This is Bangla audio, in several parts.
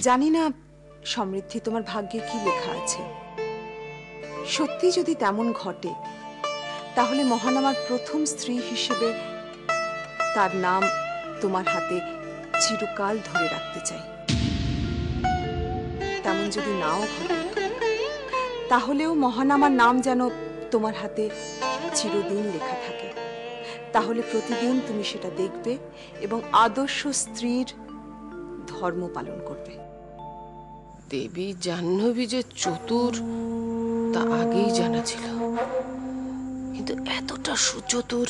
জানি না সমৃদ্ধি তোমার ভাগ্যে কি লেখা আছে। সত্যি যদি তেমন ঘটে তাহলে মহানামার প্রথম স্ত্রী হিসেবে তার নাম তোমার হাতে চিরকাল ধরে রাখতে চাই। তেমন যদি নাও ঘটে তাহলেও মহানামার নাম যেন তোমার হাতে চিরদিন লেখা থাকে। তাহলে প্রতিদিন তুমি সেটা দেখবে এবং আদর্শ স্ত্রীর ধর্ম পালন করবে। দেবী জাহ্নবী যে চতুর তা আগেই জানা ছিল, কিন্তু এতটা সুচতুর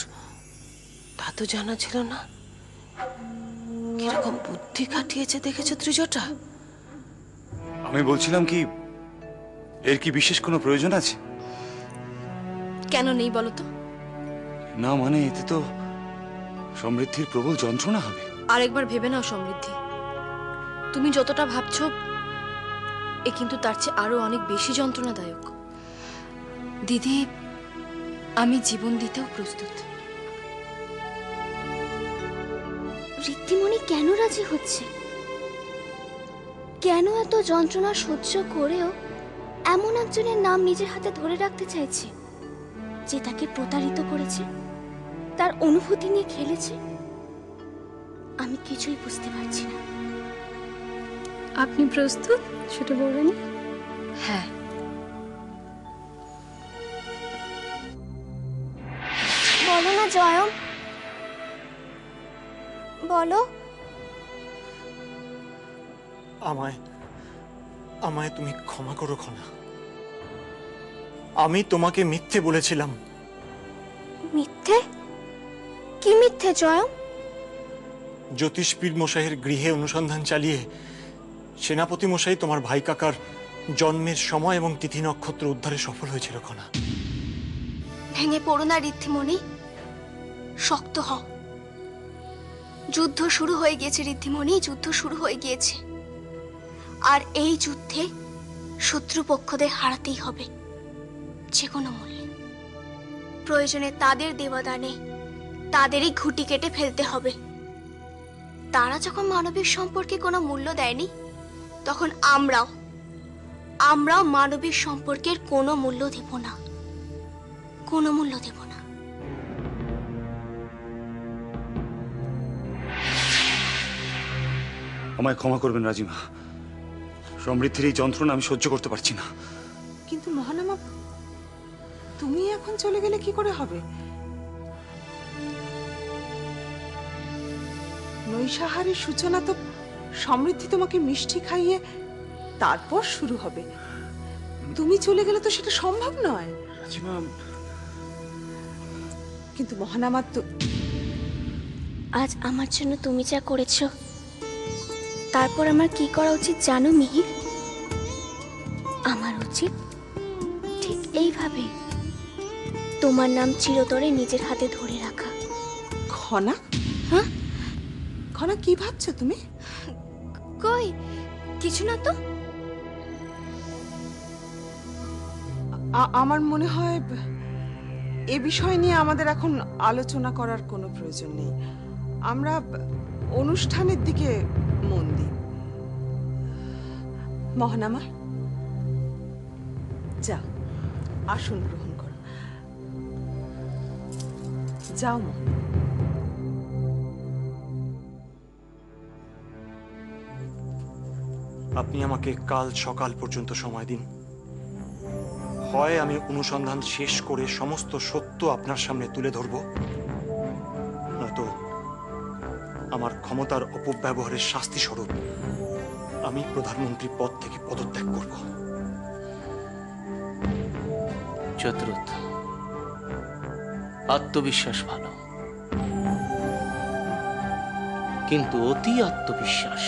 তা তো জানা ছিল না। কিরকম বুদ্ধি কাটিয়েছে দেখেছো ত্রিজটা? আমি বলছিলাম কি, এর কি বিশেষ কোনো প্রয়োজন আছে? কেন নেই বলো তো? না মানে এতে তো সমৃদ্ধির প্রবল যন্ত্রণা হবে। আরেকবার ভেবে নাও সমৃদ্ধি, তুমি যতটা ভাবছো এ কিন্তু তার চেয়ে আরো অনেক বেশি যন্ত্রণাদায়ক। দিদি, আমি জীবন দিতেও প্রস্তুত। ঋদ্ধিমণি কেন রাজি হচ্ছে? কেন এত যন্ত্রণা সহ্য করেও এমন একজনের নাম নিজের হাতে ধরে রাখতে চাইছে যে তাকে প্রতারিত করেছে, তার অনুভূতি নিয়ে খেলেছে? আমি কিছুই বুঝতে পারছি না। আপনি প্রস্তুত ছোট বউরানী? হ্যাঁ। বলো না জয়ম, বলো। আমায় আমায় তুমি ক্ষমা করো খনা। আমি তোমাকে মিথ্যে বলেছিলাম। মিথ্যে? কি মিথ্যে জয়ম? জ্যোতিষপীর মশাইয়ের গৃহে অনুসন্ধান চালিয়ে সেনাপতি মশাই তোমার ভাই কাকার জন্মের সময় এবং তিথি নক্ষত্র উদ্ধারে সফল হয়েছিল খনা। ভেঙে পড়ো না ঋদ্ধিমণি, শক্ত হও। যুদ্ধ শুরু হয়ে গিয়েছে ঋদ্ধিমণি, যুদ্ধ শুরু হয়ে গিয়েছে। আর এই যুদ্ধে শত্রুপক্ষদের হারাতেই হবে যে কোনো মূল্যে। প্রয়োজনে তাদের দেবদানে তাদেরই ঘুঁটি কেটে ফেলতে হবে। তারা যখন মানবিক সম্পর্কে কোনো মূল্য দেয়নি, তখন আমরাও মানবিক সম্পর্কের কোনো মূল্য দেব না, কোনো মূল্য দেব না। আমায় ক্ষমা করবেন রাজিমা, সমৃদ্ধির এই যন্ত্রণা আমি সহ্য করতে পারছি না। কিন্তু মহানামা, তুমি এখন চলে গেলে কি করে হবে? নৈশাহারের সূচনা তো সমৃদ্ধি তোমাকে মিষ্টি খাইয়ে তারপর শুরু হবে। তুমি চলে গেলে তো সেটা সম্ভব নয়। রাজিমা, কিন্তু মহানামার তো আজ আমার জন্য তুমি যা করেছো, তারপর আমার কি করা উচিত জানো মিহির? আমার উচিত ঠিক এইভাবে তোমার নাম চিরতরে নিজের হাতে ধরে রাখা। খনা? হ্যাঁ, খনা, কি ভাবছো তুমি? কই কিছু না তো। আমার মনে হয় এ বিষয় নিয়ে আমাদের এখন আলোচনা করার কোনো প্রয়োজন নেই। আমরা অনুষ্ঠানের দিকে মন দিই। মহানামা, যাও আসন গ্রহণ করো। যাও মা। আপনি আমাকে কাল সকাল পর্যন্ত সময় দিন। হয় আমি অনুসন্ধান শেষ করে সমস্ত সত্য আপনার সামনে তুলে ধরব, নয়তো আমার ক্ষমতার অপব্যবহারের শাস্তি স্বরূপ আমি প্রধানমন্ত্রী পদ থেকে পদত্যাগ করব। চতুর্থ, আত্মবিশ্বাস ভালো, কিন্তু অতি আত্মবিশ্বাস